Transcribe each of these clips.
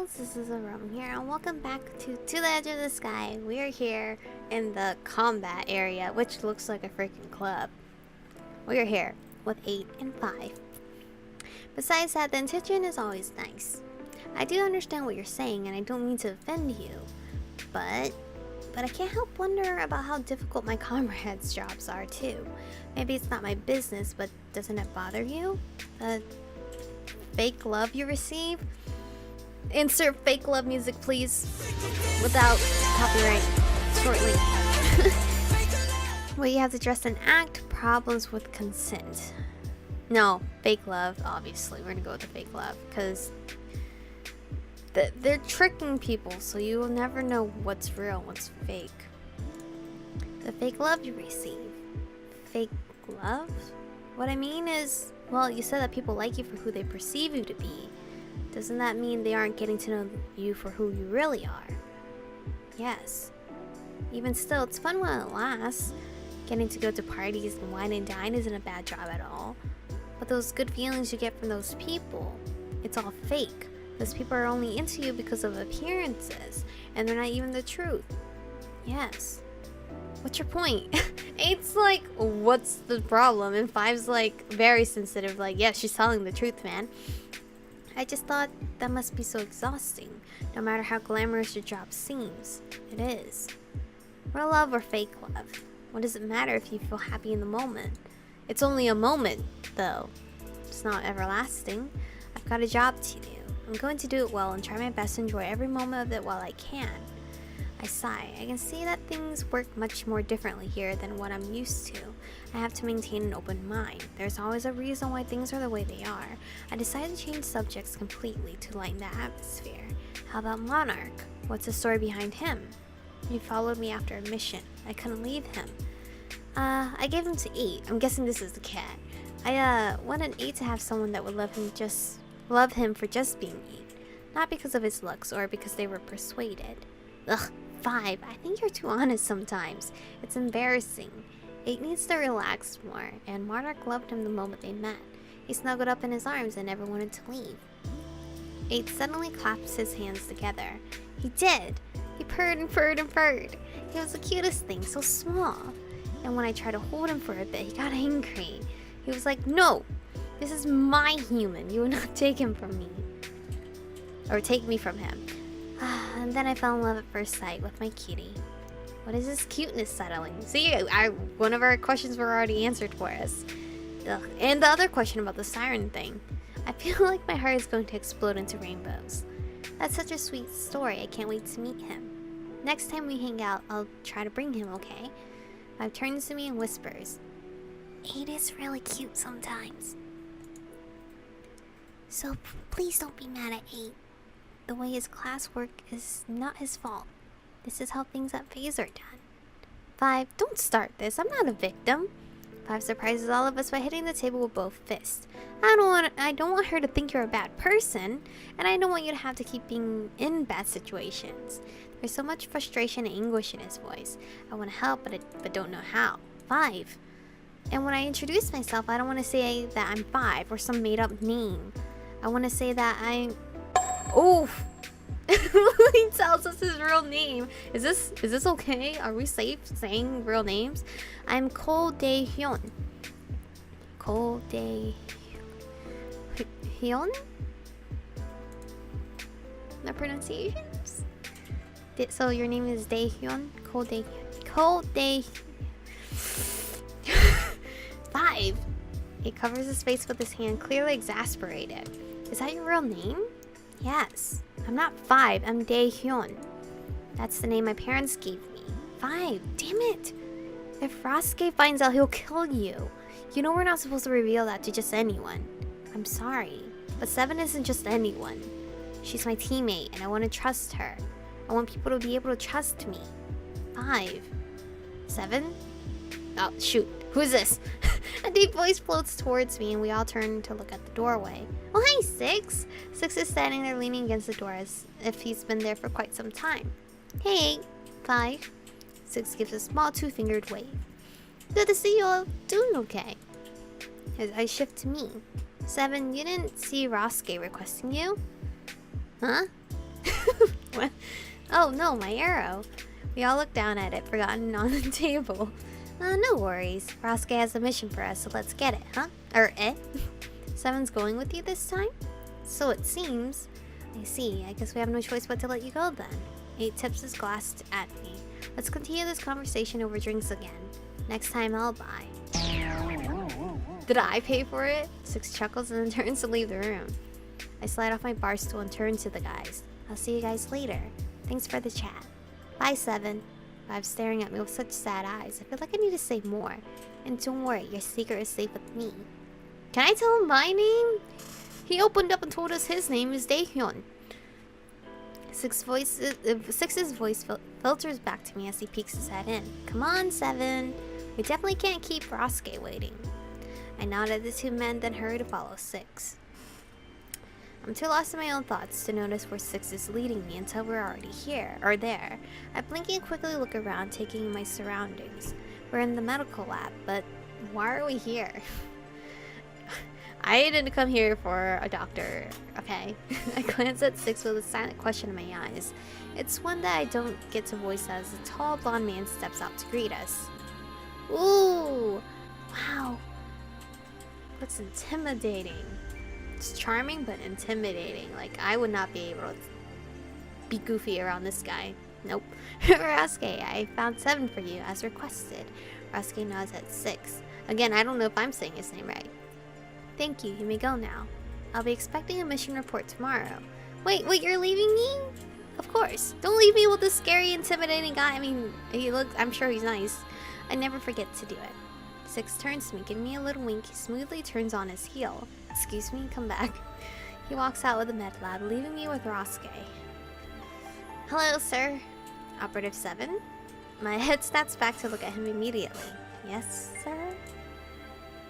girls, this is Aromie here, and welcome back to the Edge of the Sky. We are here in the combat area, which looks like a freaking club. We are here with 8 and 5. Besides that, the intention is always nice. I do understand what you're saying, and I don't mean to offend you, but I can't help wonder about how difficult my comrades' jobs are too. Maybe it's not my business, but doesn't it bother you? The fake love you receive? Insert fake love music, please. Without copyright. Shortly. Well, you have to dress and act. Problems with consent. No, fake love, obviously. We're gonna go with the fake love. Because they're tricking people, so you will never know what's real and what's fake. The fake love you receive. Fake love? What I mean is, well, you said that people like you for who they perceive you to be. Doesn't that mean they aren't getting to know you for who you really are? Yes. Even still, it's fun while it lasts. Getting to go to parties and wine and dine isn't a bad job at all. But those good feelings you get from those people, it's all fake. Those people are only into you because of appearances, and they're not even the truth. Yes. What's your point? 8's like, what's the problem? And 5's like, very sensitive, like, yeah, she's telling the truth, man. I just thought that must be so exhausting, no matter how glamorous your job seems. It is. Real love or fake love? What does it matter if you feel happy in the moment? It's only a moment, though. It's not everlasting. I've got a job to do. I'm going to do it well and try my best to enjoy every moment of it while I can. I sigh. I can see that things work much more differently here than what I'm used to. I have to maintain an open mind. There's always a reason why things are the way they are. I decided to change subjects completely to lighten the atmosphere. How about Monarch? What's the story behind him? He followed me after a mission. I couldn't leave him. I gave him to 8. I'm guessing this is the cat. I wanted 8 to have someone that would love him for just being 8. Not because of his looks or because they were persuaded. Ugh. 5. I think you're too honest sometimes. It's embarrassing. 8 needs to relax more, and Monarch loved him the moment they met. He snuggled up in his arms and never wanted to leave. 8 suddenly claps his hands together. He did! He purred and purred and purred. He was the cutest thing, so small. And when I tried to hold him for a bit, he got angry. He was like, no! This is my human. You will not take him from me. Or take me from him. And then I fell in love at first sight with my cutie. What is this cuteness settling? See, one of our questions were already answered for us. Ugh. And the other question about the siren thing. I feel like my heart is going to explode into rainbows. That's such a sweet story. I can't wait to meet him. Next time we hang out, I'll try to bring him, okay? 5 turns to me and whispers, 8 is really cute sometimes. So please don't be mad at 8. The way his classwork is not his fault. This is how things at Phase are done. 5, don't start this. I'm not a victim. 5 surprises all of us by hitting the table with both fists. I don't want her to think you're a bad person, and I don't want you to have to keep being in bad situations. There's so much frustration and anguish in his voice. I want to help, but don't know how. 5. And when I introduce myself, I don't want to say that I'm 5 or some made-up name. I want to say that I'm... Oof! He tells us his real name. Is this okay? Are we safe saying real names? I'm Daehyeon. Daehyeon? The pronunciations? So your name is Daehyeon? Daehyeon. 5. He covers his face with his hand, clearly exasperated. Is that your real name? Yes. I'm not 5, I'm Daehyeon. That's the name my parents gave me. 5, damn it! If Rasuke finds out, he'll kill you. You know we're not supposed to reveal that to just anyone. I'm sorry, but 7 isn't just anyone. She's my teammate, and I want to trust her. I want people to be able to trust me. 5. 7? Oh, shoot. Who's this? A deep voice floats towards me, and we all turn to look at the doorway. Oh, hi, 6! 6 is standing there leaning against the door as if he's been there for quite some time. Hey, 5. 6 gives a small 2-fingered wave. Good to see you all doing okay. His eyes shift to me. 7, you didn't see Rasuke requesting you? Huh? What? Oh no, my arrow. We all looked down at it, forgotten on the table. No worries. Rosuke has a mission for us, so let's get it, huh? Seven's going with you this time? So it seems. I see. I guess we have no choice but to let you go then. 8 tips his glass at me. Let's continue this conversation over drinks again. Next time I'll buy. Did I pay for it? 6 chuckles and then turns to leave the room. I slide off my bar stool and turn to the guys. I'll see you guys later. Thanks for the chat. Bye, 7. 5 staring at me with such sad eyes. I feel like I need to say more. And don't worry, your secret is safe with me. Can I tell him my name? He opened up and told us his name is Daehyeon. Six's voice filters back to me as he peeks his head in. Come on, 7. We definitely can't keep Rosuke waiting. I nod at the 2 men, then hurry to follow 6. I'm too lost in my own thoughts to notice where 6 is leading me until we're already here, or there. I blink and quickly look around, taking in my surroundings. We're in the medical lab, but why are we here? I didn't come here for a doctor, okay? I glance at 6 with a silent question in my eyes. It's one that I don't get to voice as a tall blonde man steps out to greet us. Ooh! Wow. Looks intimidating. It's charming but intimidating. Like, I would not be able to be goofy around this guy. Nope. Rosuke, I found 7 for you as requested. Rosuke nods at 6. Again, I don't know if I'm saying his name right. Thank you, you may go now. I'll be expecting a mission report tomorrow. Wait, you're leaving me? Of course. Don't leave me with this scary, intimidating guy. I mean, I'm sure he's nice. I never forget to do it. 6 turns to me, giving me a little wink. He smoothly turns on his heel. Excuse me, come back. He walks out with the med lab, leaving me with Rosuke. Hello, sir. Operative 7? My head snaps back to look at him immediately. Yes, sir?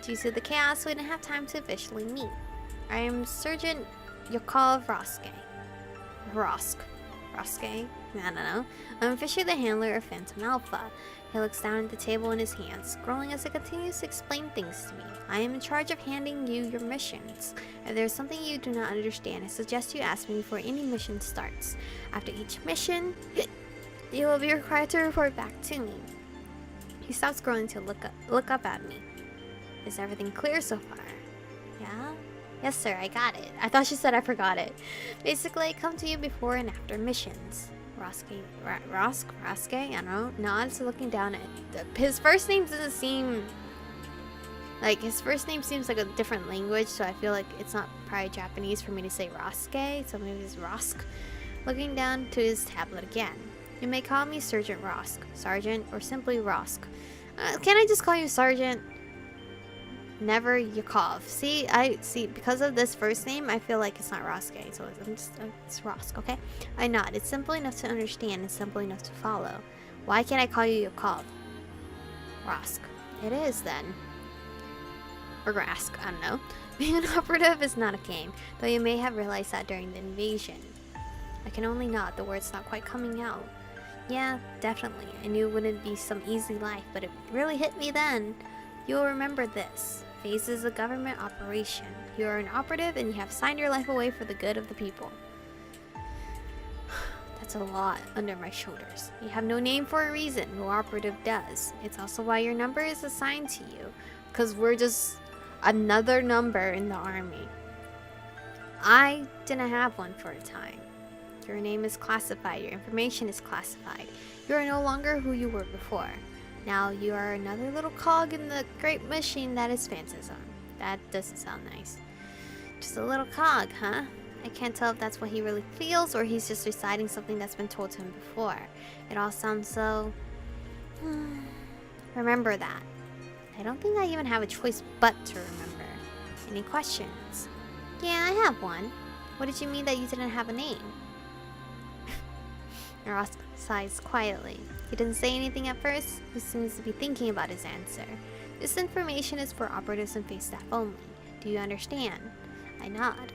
Due to the chaos, we didn't have time to officially meet. I am Sergeant Yakov Rosuke. Rosuke? I don't know. I'm officially the handler of Phantom Alpha. He looks down at the table in his hands, scrolling as he continues to explain things to me. I am in charge of handing you your missions. If there's something you do not understand, I suggest you ask me before any mission starts. After each mission, you will be required to report back to me. He stops scrolling to look up at me. Is everything clear so far? Yeah? Yes, sir, I got it. I thought she said I forgot it. Basically, I come to you before and after missions. Rosuke, I don't know, nods, looking down at his first name doesn't seem like his first name seems like a different language, so I feel like it's not probably Japanese for me to say Rosuke, so maybe it's Rosk. Looking down to his tablet again. You may call me Sergeant Rosk, Sergeant, or simply Rosk. Can I just call you Sergeant? Never Yakov. See, because of this first name, I feel like it's not Rosuke, so it's Rosk, okay? I nod. It's simple enough to understand and simple enough to follow. Why can't I call you Yakov? Rosk. It is, then. Or Rask, I don't know. Being an operative is not a game, though you may have realized that during the invasion. I can only nod, the word's not quite coming out. Yeah, definitely. I knew it wouldn't be some easy life, but it really hit me then. You'll remember this. Phase is a government operation. You are an operative and you have signed your life away for the good of the people. That's a lot under my shoulders. You have no name for a reason. No operative does. It's also why your number is assigned to you. Because we're just another number in the army. I didn't have one for a time. Your name is classified. Your information is classified. You are no longer who you were before. Now you are another little cog in the great machine that is Phantasm. That doesn't sound nice. Just a little cog, huh? I can't tell if that's what he really feels or he's just reciting something that's been told to him before. It all sounds so... Remember that. I don't think I even have a choice but to remember. Any questions? Yeah, I have one. What did you mean that you didn't have a name? Ross sighs quietly. He doesn't say anything at first. He seems to be thinking about his answer. This information is for operatives and face staff only. Do you understand? I nod.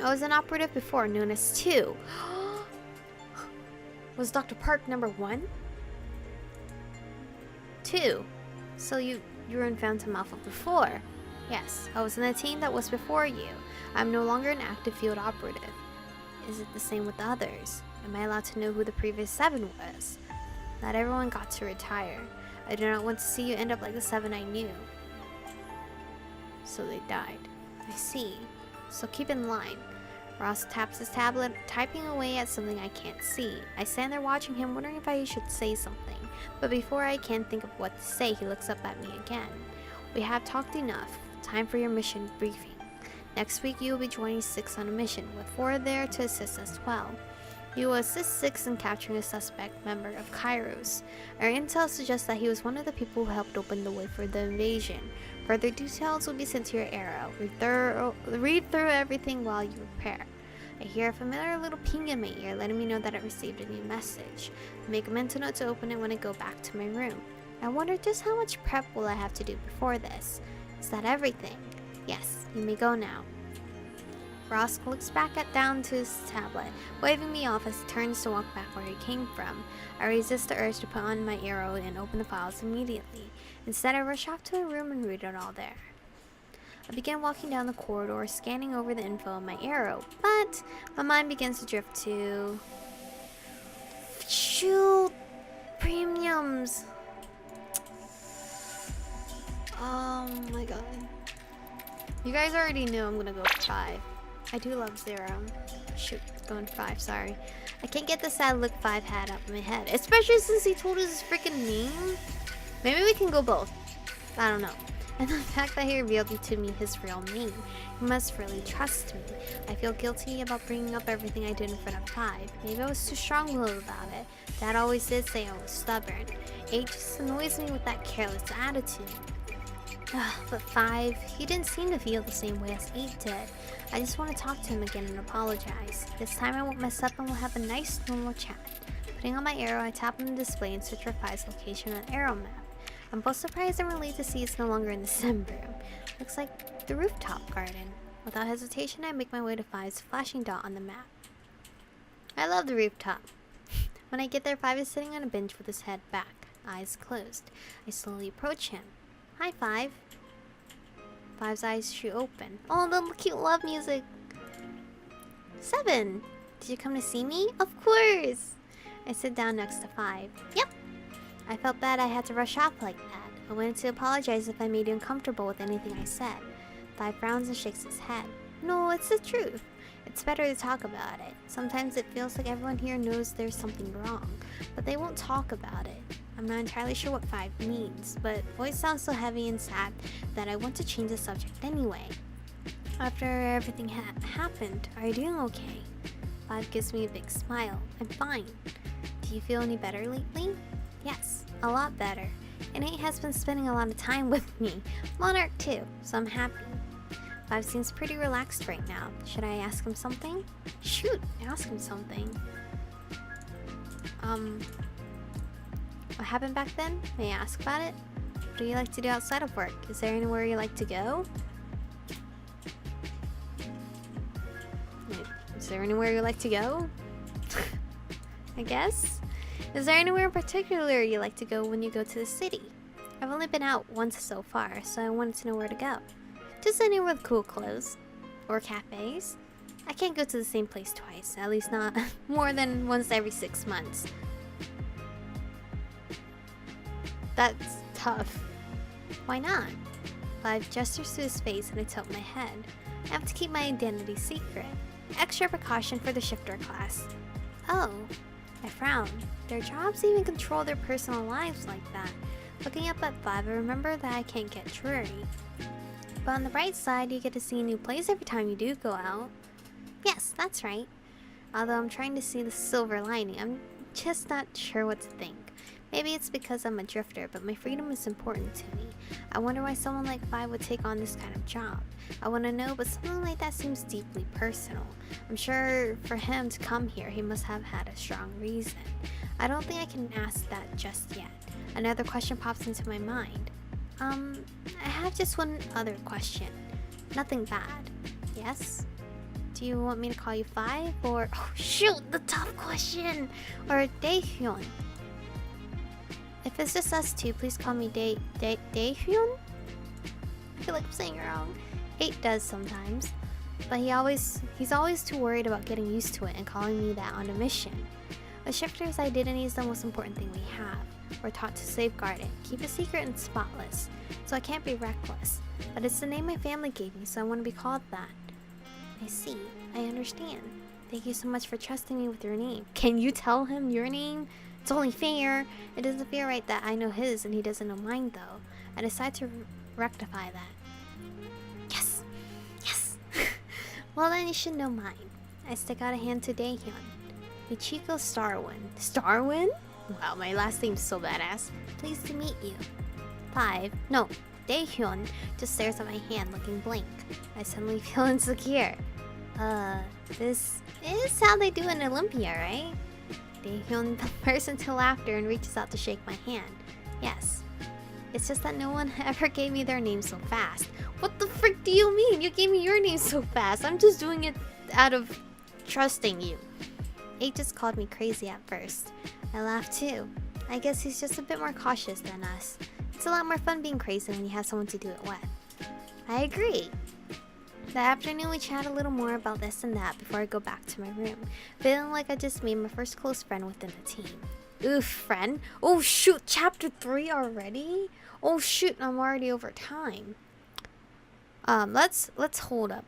I was an operative before, known as 2. Was Dr. Park number 1? 2. So you were in Phantom Alpha before? Yes, I was in the team that was before you. I'm no longer an active field operative. Is it the same with the others? Am I allowed to know who the previous 7 was? Not everyone got to retire. I do not want to see you end up like the 7 I knew. So they died. I see. So keep in line. Ross taps his tablet, typing away at something I can't see. I stand there watching him, wondering if I should say something. But before I can think of what to say, he looks up at me again. We have talked enough. Time for your mission briefing. Next week you will be joining 6 on a mission, with 4 there to assist as well. You will assist 6 in capturing a suspect member of Kairos. Our intel suggests that he was one of the people who helped open the way for the invasion. Further details will be sent to your arrow. Read through everything while you prepare. I hear a familiar little ping in my ear, letting me know that I received a new message. I make a mental note to open it when I go back to my room. I wonder just how much prep will I have to do before this. Is that everything? Yes, you may go now. Ross looks down to his tablet, waving me off as he turns to walk back where he came from. I resist the urge to put on my arrow and open the files immediately. Instead, I rush off to my room and read it all there. I begin walking down the corridor, scanning over the info on my arrow, but my mind begins to drift to... Shoot! Premiums! Oh my god. You guys already know I'm gonna go for 5. I do love 0. Shoot, going 5, sorry. I can't get the sad look 5 had up in my head, especially since he told us his freaking name. Maybe we can go both. I don't know. And the fact that he revealed to me his real name, he must really trust me. I feel guilty about bringing up everything I did in front of 5. Maybe I was too strong-willed about it. Dad always did say I was stubborn. 8 just annoys me with that careless attitude. But 5, he didn't seem to feel the same way as 8 did. I just want to talk to him again and apologize. This time I won't mess up and we'll have a nice normal chat. Putting on my arrow, I tap on the display and search for 5's location on arrow map. I'm both surprised and relieved to see it's no longer in the sim room. Looks like the rooftop garden. Without hesitation, I make my way to 5's flashing dot on the map. I love the rooftop. When I get there, 5 is sitting on a bench with his head back, eyes closed. I slowly approach him. Hi, 5. 5's eyes shoot open. Oh, the cute love music. 7. Did you come to see me? Of course. I sit down next to 5. Yep. I felt bad I had to rush off like that. I wanted to apologize if I made you uncomfortable with anything I said. 5 frowns and shakes his head. No, it's the truth. It's better to talk about it. Sometimes it feels like everyone here knows there's something wrong, but they won't talk about it. I'm not entirely sure what 5 means, but voice sounds so heavy and sad that I want to change the subject anyway. After everything happened, are you doing okay? 5 gives me a big smile. I'm fine. Do you feel any better lately? Yes, a lot better. And 8 has been spending a lot of time with me. Monarch too, so I'm happy. 5 seems pretty relaxed right now. Should I ask him something? Shoot, ask him something. What happened back then? May I ask about it? What do you like to do outside of work? Is there anywhere you like to go? Is there anywhere you like to go? I guess? Is there anywhere in particular you like to go when you go to the city? I've only been out once so far, so I wanted to know where to go. Just anywhere with cool clothes. Or cafes. I can't go to the same place twice, at least not more than once every 6 months. That's tough. Why not? 5 gestures to his face and I tilt my head. I have to keep my identity secret. Extra precaution for the shifter class. Oh. I frown. Their jobs even control their personal lives like that. Looking up at 5, I remember that I can't get jewelry. But on the bright side, you get to see a new place every time you do go out. Yes, that's right. Although I'm trying to see the silver lining, I'm just not sure what to think. Maybe it's because I'm a drifter, but my freedom is important to me. I wonder why someone like 5 would take on this kind of job. I want to know, but something like that seems deeply personal. I'm sure for him to come here, he must have had a strong reason. I don't think I can ask that just yet. Another question pops into my mind. I have just one other question. Nothing bad. Yes? Do you want me to call you 5 or... Oh shoot, the tough question! Or Daehyeon? If it's just us 2, please call me Daehyeon? I feel like I'm saying it wrong. 8 does sometimes. But he's always too worried about getting used to it and calling me that on a mission. A shifter's identity is the most important thing we have. We're taught to safeguard it, keep it secret and spotless, so I can't be reckless. But it's the name my family gave me, so I want to be called that. I see. I understand. Thank you so much for trusting me with your name. Can you tell him your name? It's only fair. It doesn't feel right that I know his and he doesn't know mine, though. I decide to rectify that. Yes! Yes! Well, then you should know mine. I stick out a hand to Daehyeon. Michiko Starwin. Starwin? Wow, my last name's so badass. Pleased to meet you. 5. No, Daehyeon just stares at my hand looking blank. I suddenly feel insecure. This is how they do in Olympia, right? Daehyeon bursts into laughter and reaches out to shake my hand. Yes. It's just that no one ever gave me their name so fast. What the frick do you mean? You gave me your name so fast. I'm just doing it out of trusting you. 8 just called me crazy at first. I laughed too. I guess he's just a bit more cautious than us. It's a lot more fun being crazy when you have someone to do it with. I agree. That afternoon we chat a little more about this and that before I go back to my room, feeling like I just made my first close friend within the team. Oof, friend. Oh shoot, chapter 3 already? Oh shoot, I'm already over time. Let's hold up.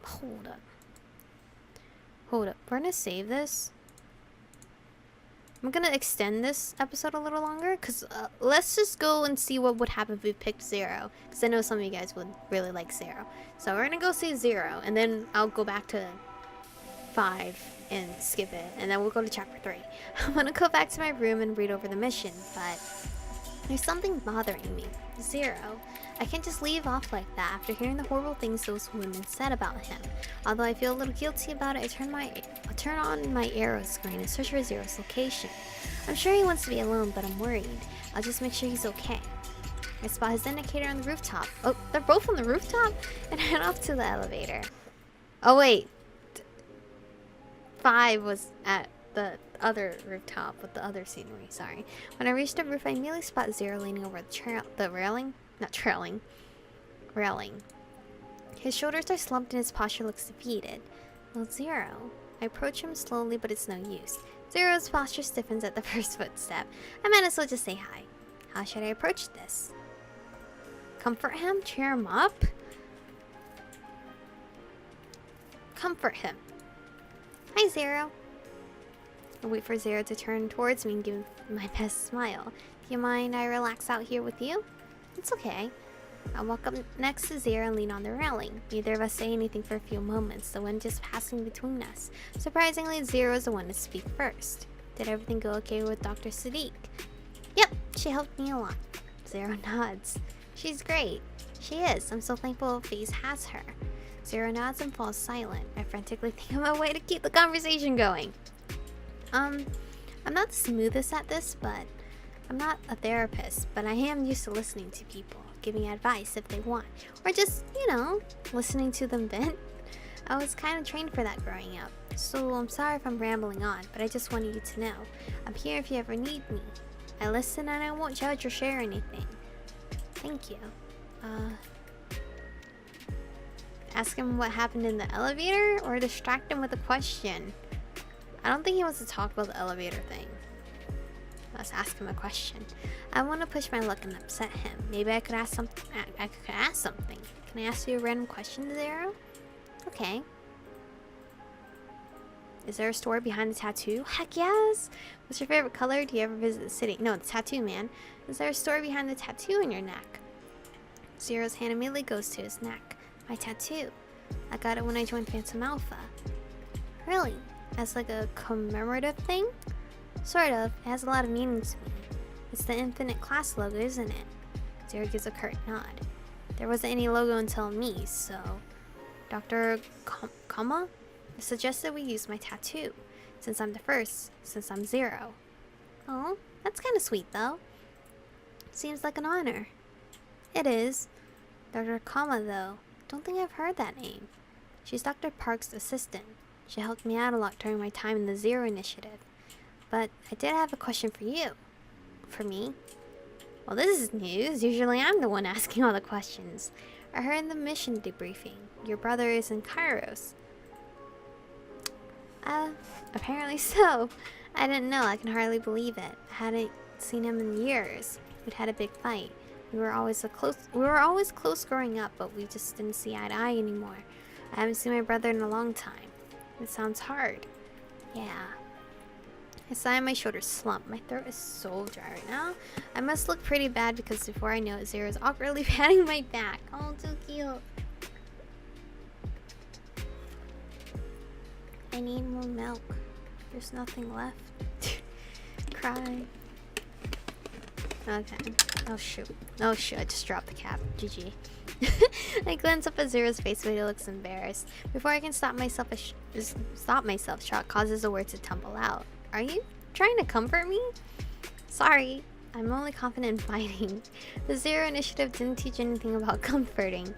We're gonna save this. I'm gonna extend this episode a little longer because let's just go and see what would happen if we picked 0, because I know some of you guys would really like 0. So we're gonna go see 0 and then I'll go back to 5 and skip it, and then we'll go to chapter 3. I'm gonna go back to my room and read over the mission, but there's something bothering me. 0. I can't just leave off like that after hearing the horrible things those women said about him. Although I feel a little guilty about it, I turn on my arrow screen and search for 0's location. I'm sure he wants to be alone, but I'm worried. I'll just make sure he's okay. I spot his indicator on the rooftop. Oh, they're both on the rooftop? And head off to the elevator. Oh wait. 5 was at the other rooftop with the other scenery, sorry. When I reach the roof, I immediately spot 0 leaning over the railing. His shoulders are slumped and his posture looks defeated. Well, 0. I approach him slowly, but it's no use. 0's posture stiffens at the first footstep. I might as well just say hi. How should I approach this? Comfort him? Cheer him up? Comfort him. Hi, 0. I wait for 0 to turn towards me and give my best smile. Do you mind I relax out here with you? It's okay. I walk up next to 0 and lean on the railing. Neither of us say anything for a few moments, the wind just passing between us. Surprisingly, 0 is the one to speak first. Did everything go okay with Dr. Sadiq? Yep, she helped me a lot. 0 nods. She's great. She is. I'm so thankful FaZe has her. 0 nods and falls silent. I frantically think of a way to keep the conversation going. I'm not the smoothest at this, but I'm not a therapist, but I am used to listening to people, giving advice if they want, or just, listening to them vent. I was kind of trained for that growing up, so I'm sorry if I'm rambling on, but I just wanted you to know. I'm here if you ever need me. I listen and I won't judge or share anything. Thank you. Ask him what happened in the elevator, or distract him with a question? I don't think he wants to talk about the elevator thing. Let's ask him a question. I want to push my luck and upset him. Maybe I could ask something. I could ask something. Can I ask you a random question, 0? Okay. Is there a story behind the tattoo? Heck yes! What's your favorite color? Do you ever visit the city? No, the tattoo, man. Is there a story behind the tattoo in your neck? 0's hand immediately goes to his neck. My tattoo. I got it when I joined Phantom Alpha. Really? As like a commemorative thing? Sort of. It has a lot of meaning to me. It's the Infinite class logo, isn't it? 0 gives a curt nod. There wasn't any logo until me, so... Dr. Kama suggested we use my tattoo. Since I'm the first, since I'm 0. Oh, that's kind of sweet though. Seems like an honor. It is. Dr. Kama though. Don't think I've heard that name. She's Dr. Park's assistant. She helped me out a lot during my time in the 0 initiative. But I did have a question for you. For me? Well, this is news. Usually I'm the one asking all the questions. I heard in the mission debriefing, your brother is in Kairos. Apparently so. I didn't know. I can hardly believe it. I hadn't seen him in years. We'd had a big fight. We were always close growing up, but we just didn't see eye to eye anymore. I haven't seen my brother in a long time. It sounds hard. Yeah. I sigh and my shoulders slump. My throat is so dry right now. I must look pretty bad because before I know it, Zero's awkwardly patting my back. Oh, too cute. I need more milk. There's nothing left. Cry. Okay. Oh shoot. Oh shoot, I just dropped the cap. GG. I glance up at Zero's face, but he looks embarrassed. Before I can stop myself, shock causes the words to tumble out. Are you trying to comfort me? Sorry, I'm only confident in fighting. The Zero initiative didn't teach anything about comforting.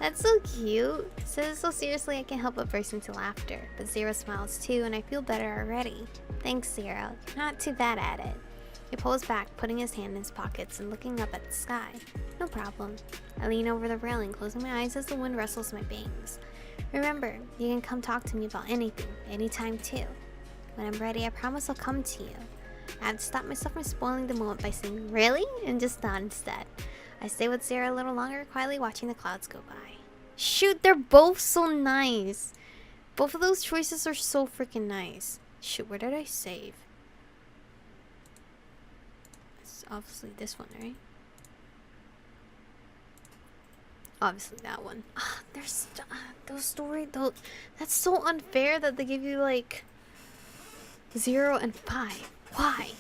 That's so cute. Says so seriously I can't help but burst into laughter. But Zero smiles too, and I feel better already. Thanks, Zero. You're not too bad at it. He pulls back, putting his hand in his pockets and looking up at the sky. No problem. I lean over the railing, closing my eyes as the wind rustles my bangs. Remember, you can come talk to me about anything, anytime too. When I'm ready, I promise I'll come to you. I had to stop myself from spoiling the moment by saying, really? And just nod instead. I stay with Zero a little longer, quietly watching the clouds go by. Shoot, they're both so nice. Both of those choices are so freaking nice. Shoot, where did I save? It's obviously this one, right? Obviously that one. There's that's so unfair that they give you like 0 and 5. Why?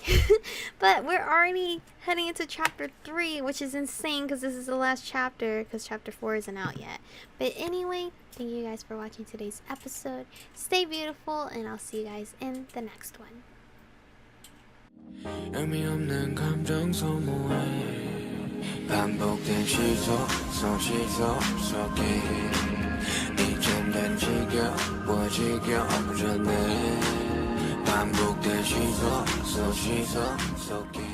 But we're already heading into chapter 3, which is insane because this is the last chapter because chapter 4 isn't out yet. But anyway, thank you guys for watching today's episode. Stay beautiful, and I'll see you guys in the next one. 의미 없는 감정 소모해 반복된 시소 속에 이젠 난 지겨워지려네 반복된 시소 속에